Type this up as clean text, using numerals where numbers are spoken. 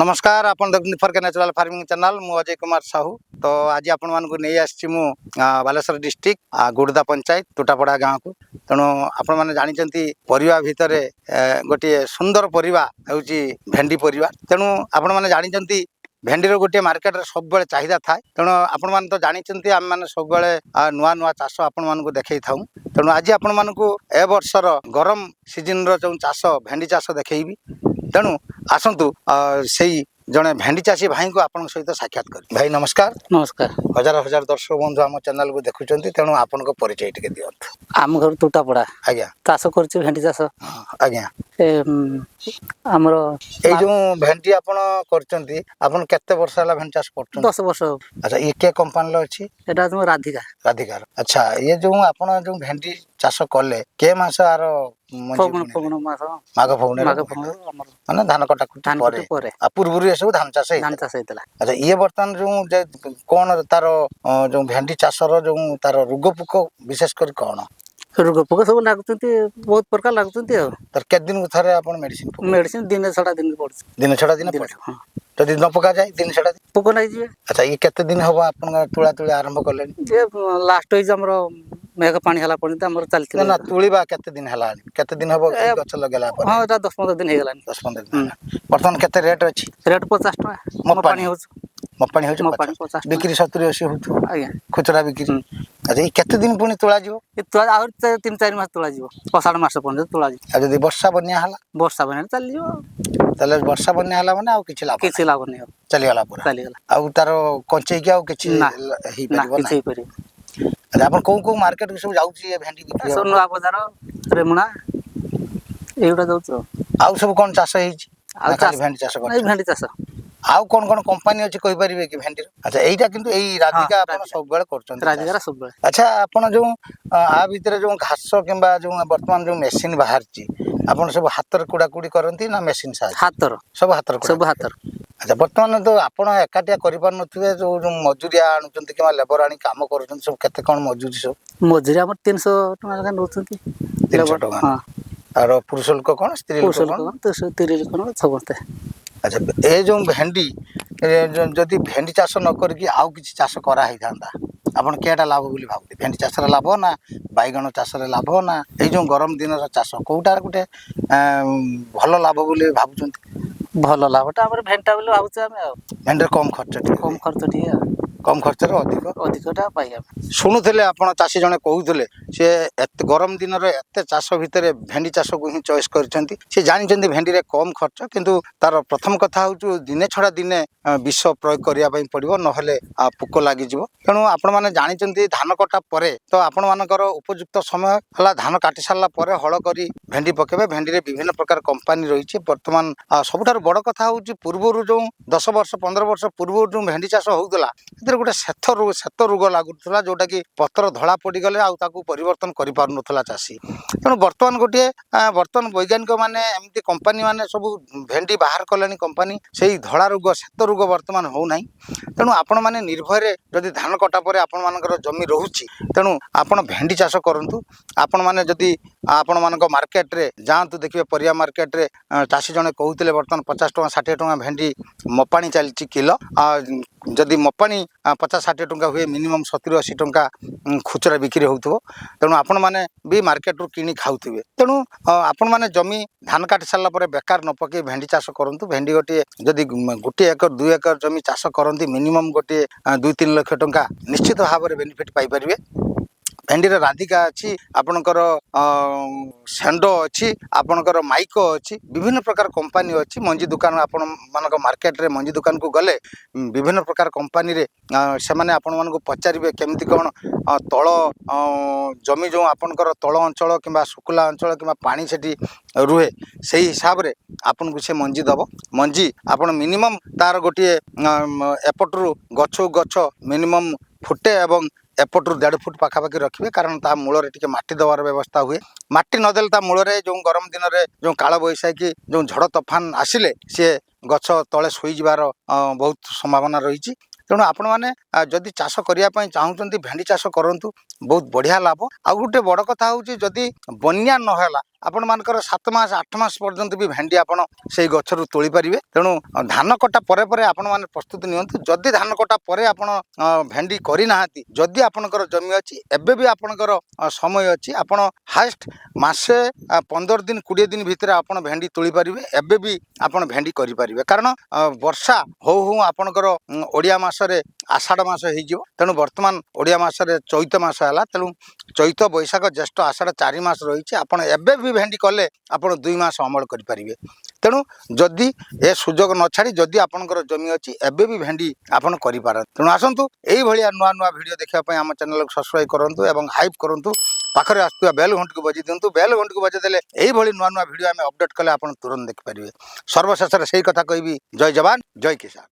नमस्कार आपण देखुन फॉर के नेचुरल फार्मिंग चैनल मु अजय कुमार साहू। तो आज आपण मानकु नहीं आछि मु बालेश्वर डिस्ट्रिक्ट गुड़दा पंचायत टुटापड़ा गाँव को। तेणु आपण माने जानि चंती परिवा भितरे गोटे सुंदर परिवा होउची भेंडी परिवा। तेणु आपण माने जानि चंती भेंडीर गोटे मार्केट रे सब बेले चाहिदा थाए। तेणु आपण मान तो जानि चंती आम माने सब बेले नुआ नुआ चाष आपण मानकु देखै थाउ। तेणु आज आपण मानकु ए वर्षर गरम सीजन रो जो चाष भेंडी चाष देखैबी। तेणु आसतु से जड़े भेंडी चाषी भाई को आप सहित साक्षात कर। भाई नमस्कार। नमस्कार। हजार हजार दर्शक बंधु आम चैनल को देखुं तेणु आपण परिचय टे दिखाँ। आम घर टुटापड़ा आज्ञा चाष कर भेंडी चाष। आज्ञा आमर ए जो भेंडी आपण कर केते वर्ष है भेंडी चाष कर? 10 वर्ष। अच्छा ये के कंपनी अच्छी? एटा तुम राधिका। राधिका। अच्छा ये जो आपण जो भेंडी चाष कले के मास आर फगुण मास माघ फगुण माने धान कटा परे पूर्व ये सब धान चाष होइतला। अच्छा ये बर्तमान जो कौन तार जो भेंडी चाषर जो तार रोग पोक विशेष कर कौन रोग पोक सब लागुचंती बहुत प्रकार लागुचंती तर के दिन थरे आपण मेडिसिन दिन छड़ा दिन पड़छ दिन छड़ा दिन पड़छ जदि न पका जाए दिन छड़ा पोक नै जिवे। अच्छा ये केते दिन होबा आपण तुळा तुळा आरंभ करले? जे लास्ट होई हमर मेघ पानी हला पड़ी त हमर चलती ना तुळीबा केते दिन हला केते दिन होबा गछ लगेला पर? हां एटा 10-15 दिन हे गेला। 10-15 दिन बर्तमान केते रेट अछि? रेट 50 टका पानी होछ। मपाणी हो 50 बिक्री 70-80 हो आज्ञा खुचरा बिक्री। अच्छा ये केते दिन पुनी तुळा जीवो? ये तुळा और 3-4 मास तुळा जीवो। अषाढ़ मास पन तुळा जीवो। आ जदि वर्षा बन्या हला? वर्षा बन्या चल जीवो। तले वर्षा बन्या हला माने आ किछि लाभ नै चली गला पूरा चली गला। आ तार कंचै के आ किछि ही परिबो ना? किछि परि। अच्छा आपण को मार्केट सब जाउची ये भेंडी बिक्री? सब नुआ बाजार रेमुना एउडा जाउचो। आ सब कोन चाष हेची? आ खाली भेंडी चाष कर? नै भेंडी चाष। आउ कौन कौन कंपनी अच्छी कहि परिबे कि भेंडी? अच्छा एटा किंतु एई राधिका आपण सब बेले करछन? राधिका सब बेले। अच्छा आपण जो आ भीतर जो घास किंबा जो वर्तमान जो मेसिन बाहरची आपण सब हातर कुड़ा कुड़ी करंती ना मेसिन साथ? हातर सब हातर सब हातर। अच्छा वर्तमान तो आपण एकाटिया करि पार नथिबे जो मजूरिया आणुचंती किंबा लेबर आनी काम करूचंती सब केते कोन मजूरी सब? मजूरी हमर 300 टका लगा नउचंती। 300 टका। हां और पुरुष लोक कोन स्त्री लोक कोन? 300 कोन सबते। अच्छा ए जो भेंडी जदि भेंडी चाष न करके आउ किछि चाष करा है थांदा आपण केटा लाभ बोली भाबते? भेंडी चाष रे लाभ ना बैगण चाष रे लाभ ना ए जो गरम दिन रा चाष कोउटार गुटे भलो लाभ बोली भाबुचंती? भलो लाभटा हमर भेंटा बोली भाबुछ हम। भेंडी कम खर्च ठीक कम खर्च रे अधिकटा पाइया। शुणुले आपण चाषी जने कहूले से गरम दिन रे एते चाष भितर भेंडी चाष को ही चॉइस करछंती। से जानिछंती भेंडी रे कम खर्च किंतु तार प्रथम कथा होउ दिने छडा दिने विष प्रयोग करिया पई पड़िबो नहले पोक लागि जिवो। तेणु आपण माने जानिछंती धान कटा परे तो आपण मानकर उपयुक्त समय हला धान काटि सारला परे हळ करी भेंडी पकेबे। भेंडी रे विभिन्न प्रकार कंपनी रहिछि। वर्तमान सबठार बड़ कथा होउ पूर्वरु जो 10 वर्ष 15 वर्ष पूर्व जो भेंडी चाष होउतला गोटे शेत रोग लगुला जोटा कि पत्र धड़ा पड़ी गले आउ परिवर्तन कर पार नथला चाषी। तेणु बर्तमान गोटे बर्तमान वैज्ञानिक माने एमती कंपनी माने सब भेंडी बाहर कले कंपनी से धड़ा रोग शेत रोग बर्तमान हो ना। तेणु आपण माने निर्भय जदि धान कटा पर आपण मानकर जमी रोची तेणु आपण भेंडी चाष करंतु। आपण माने जदि आपण मानक मार्केट रे जांतु देखिए परिया मार्केट रे चाषी जने कहउतले बर्तमान 50 टका 60 टका भेंडी मपाणी चलची किलो। जदि मपाणी 50-60 टका हुए मिनिमम 70-80 टका खुचरा बिक्री होउथबो। तेणु आपण माने भी मार्केट रू किनी खाउथिबे। तेणु आपण माने जमी धान काटि सारला परे बेकार न पके भेंडी चाष करंतु। भेंडी गोटे जदि 1 एकर 2 एकर जमी चाष करंती मिनिमम गोटे 2-3 लाख टका निश्चित भाव में बेनिफिट पाई परिबे। भेंडी रे राधिका अच्छी आपणकर सेंडो अच्छी आपणकर माइको अच्छी विभिन्न प्रकार कंपनी अच्छी। मंजी दुकान आपण मानक मार्केट रे मंजी दुकान को गले विभिन्न प्रकार कंपनी रे से माने आपण मानको पचारिबे केमती कोन तळ जमी जो आपणकर तळ अंचल किंबा सुकुला अंचल किंबा पानी सेठी रुहे सेही हिसाब रे आपन को से मंजी दबो। मंजी आपण मिनिमम तार गोटे एपटरू गछ मिनिमम फुटे एवं एपटू 1.5 फुट पाखापाखि रखिए कारण ता मूल टे माटी दबार व्यवस्था हुए। माटी नदेले ता मूल जो गरम दिन में जो काल बैशाखी जो झड़ तोफान आसिले सी गछ तले शोई जबार बहुत संभावना रही। तेणु आपण मैंने जदि चाष करने चाहूँगी भेंडी चाष करूँ बहुत बढ़िया लाभ। आ गोटे बड़ कथा हूँ जदि बन्या नहला आपण मानकर 7 मास 8 मास पर्यंत भी भेंडी आपण सेई गछरु तोली परिबे। तेणु धान कटा परे परे आपण माने प्रस्तुति नियंतु। जदि धान कटा परे आपण भेंडी करि नाहांती, जदि आपणकर जमी अछि एबे भी आपणकर समय अछि, आपण हाईएस्ट मासे 15 दिन 20 दिन भितर आपण भेंडी तोली परिबे। एबे भी आपण भेंडी करि परिबे, कारण वर्षा हो हो आपणकर ओडिया मासरे आषाढ़ मास हो। तेणु वर्तमान ओडिया मासरे चैत मास है। तेणु चैत बैशाख ज्येष्ठ आषाढ़ 4 मास रही। आपण एबे भी भेंडी कले आपण 2 मास अमल करि परिबे। तेणु जदि ए सुजोग न छाड़ी जदि आपणकर जमी अछि एबे भी भेंडी आपण करि पारत। तेणु आसंतु एई भलिया नुआ नुआ वीडियो देखिया पय हम चैनल को सब्सक्राइब करंतु एवं हाइप करंतु। पाखरे आस्तुवा बेल घंटी को बजि दियंतु। बेल घंटी को बजि देले एई भली नुआ नुआ वीडियो आमे अपडेट कले आपण तुरंत देखि परिबे। सर्वशेष रे सेही कथा कहबी, जय जवान जय किसान।